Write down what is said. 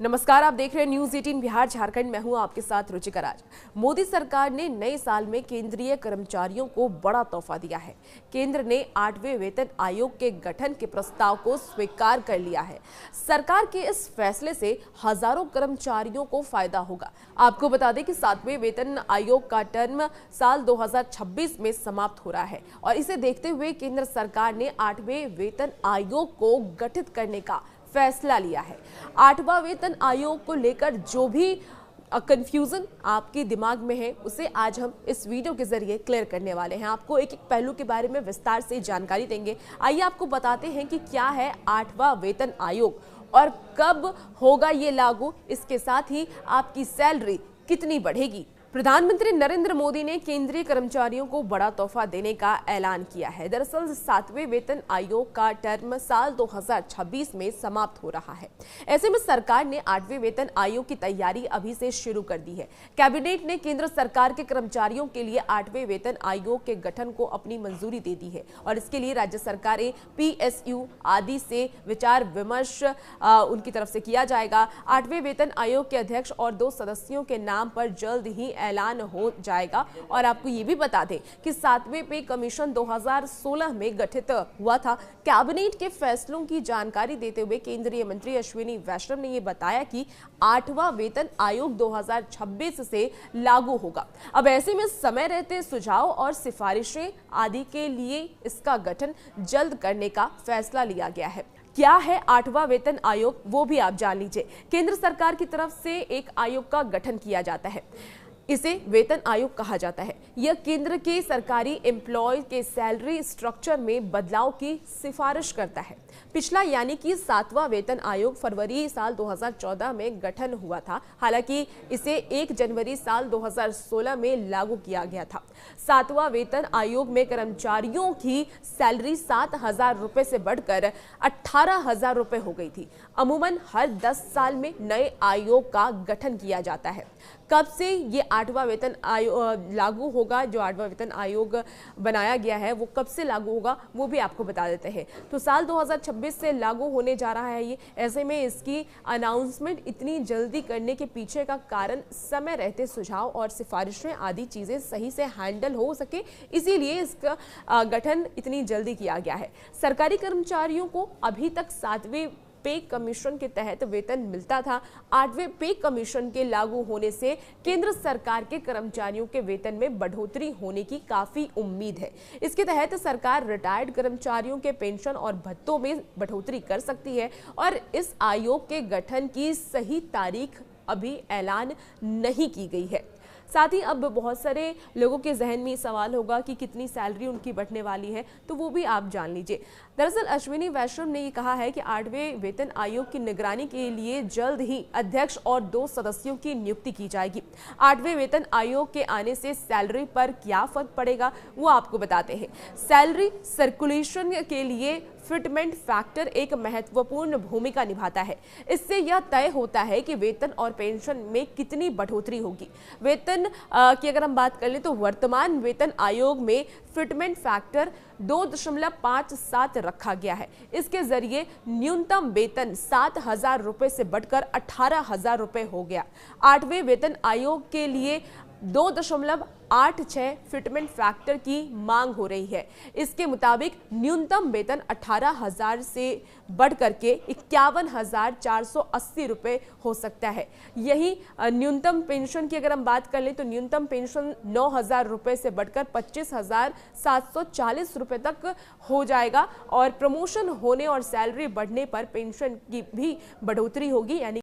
नमस्कार, आप देख रहे हैं न्यूज 18 बिहार झारखंड। मैं हूं आपके साथ रुचिका राज। मोदी सरकार ने नए साल में केंद्रीय कर्मचारियों को बड़ा तोहफा दिया है। केंद्र ने 8वें वेतन आयोग के गठन के प्रस्ताव को स्वीकार कर लिया है। सरकार के इस फैसले से हजारों कर्मचारियों को फायदा होगा। आपको बता दें कि 7वें वेतन आयोग का टर्म साल 2026 में समाप्त हो रहा है और इसे देखते हुए केंद्र सरकार ने 8वें वेतन आयोग को गठित करने का फैसला लिया है। 8वां वेतन आयोग को लेकर जो भी कंफ्यूजन आपके दिमाग में है उसे आज हम इस वीडियो के जरिए क्लियर करने वाले हैं। आपको एक एक पहलू के बारे में विस्तार से जानकारी देंगे। आइए आपको बताते हैं कि क्या है 8वां वेतन आयोग और कब होगा ये लागू। इसके साथ ही आपकी सैलरी कितनी बढ़ेगी। प्रधानमंत्री नरेंद्र मोदी ने केंद्रीय कर्मचारियों को बड़ा तोहफा देने का ऐलान किया है। दरअसल 7वें वेतन आयोग का टर्म साल 2026 में समाप्त हो रहा है। ऐसे में सरकार ने 8वें वेतन आयोग की तैयारी अभी से शुरू कर दी है। कैबिनेट ने केंद्र सरकार के कर्मचारियों के लिए 8वें वेतन आयोग के गठन को अपनी मंजूरी दे दी है और इसके लिए राज्य सरकारें, PSU आदि से विचार विमर्श उनकी तरफ से किया जाएगा। 8वें वेतन आयोग के अध्यक्ष और 2 सदस्यों के नाम पर जल्द ही ऐलान हो जाएगा। और आपको ये भी बता दें कि 7वें पे कमीशन 2016 में गठित हुआ था। कैबिनेट के फैसलों की जानकारी देते हुए केंद्रीय मंत्री अश्विनी वैष्णव ने ये बताया कि 8वां वेतन आयोग 2026 से लागू होगा। अब ऐसे में समय रहते सुझाव और सिफारिशें आदि के लिए इसका गठन जल्द करने का फैसला लिया गया है। क्या है 8वां वेतन आयोग, वो भी आप जान लीजिए। केंद्र सरकार की तरफ से एक आयोग का गठन किया जाता है। इसे वेतन आयोग कहा जाता है। यह केंद्र के सरकारी एम्प्लॉय के सैलरी स्ट्रक्चर में बदलाव की सिफारिश करता है। पिछला यानी कि 7वां वेतन आयोग फरवरी साल 2014 में गठन हुआ था। हालांकि इसे 1 जनवरी साल 2016 में लागू किया गया था। 7वां वेतन आयोग में कर्मचारियों की सैलरी 7,000 रुपए से बढ़कर 18,000 रुपए हो गई थी। अमूमन हर 10 साल में नए आयोग का गठन किया जाता है। कब से ये 8वां वेतन आयोग लागू होगा, जो 8वां वेतन आयोग बनाया गया है वो कब से लागू होगा वो भी आपको बता देते हैं। तो साल 2026 से लागू होने जा रहा है ये। ऐसे में इसकी अनाउंसमेंट इतनी जल्दी करने के पीछे का कारण समय रहते सुझाव और सिफारिशें आदि चीजें सही से हैंडल हो सके, इसीलिए इसका गठन इतनी जल्दी किया गया है। सरकारी कर्मचारियों को अभी तक 7वें पे कमीशन के तहत वेतन मिलता था। 8वें पे कमीशन के लागू होने से केंद्र सरकार के कर्मचारियों के वेतन में बढ़ोतरी होने की काफी उम्मीद है। इसके तहत सरकार रिटायर्ड कर्मचारियों के पेंशन और भत्तों में बढ़ोतरी कर सकती है और इस आयोग के गठन की सही तारीख अभी ऐलान नहीं की गई है। साथ ही अब बहुत सारे लोगों के जहन में सवाल होगा कि कितनी सैलरी उनकी बढ़ने वाली है, तो वो भी आप जान लीजिए। दरअसल अश्विनी वैष्णव ने ये कहा है कि 8वें वेतन आयोग की निगरानी के लिए जल्द ही अध्यक्ष और 2 सदस्यों की नियुक्ति की जाएगी। 8वें वेतन आयोग के आने से सैलरी पर क्या फर्क पड़ेगा वो आपको बताते हैं। सैलरी सर्कुलेशन के लिए फिटमेंट फैक्टर एक महत्वपूर्ण भूमिका निभाता है। इससे यह तय होता है कि वेतन और पेंशन में कितनी बढ़ोतरी होगी। वेतन की अगर हम बात कर लें तो वर्तमान वेतन आयोग में फिटमेंट फैक्टर 2.57 रखा गया है। इसके जरिए न्यूनतम वेतन 7,000 रुपए से बढ़कर 18,000 रुपए हो गया। 8वें वेतन आयोग के लिए 2.86 फिटमेंट फैक्टर की मांग हो रही है। इसके मुताबिक न्यूनतम वेतन 18,000 से बढ़कर के 51,480 रुपए हो सकता है। यही न्यूनतम पेंशन की अगर हम बात कर लें तो न्यूनतम पेंशन 9,000 रुपए से बढ़कर 25,740 रुपए तक हो जाएगा और प्रमोशन होने और सैलरी बढ़ने पर पेंशन की भी बढ़ोतरी होगी, यानी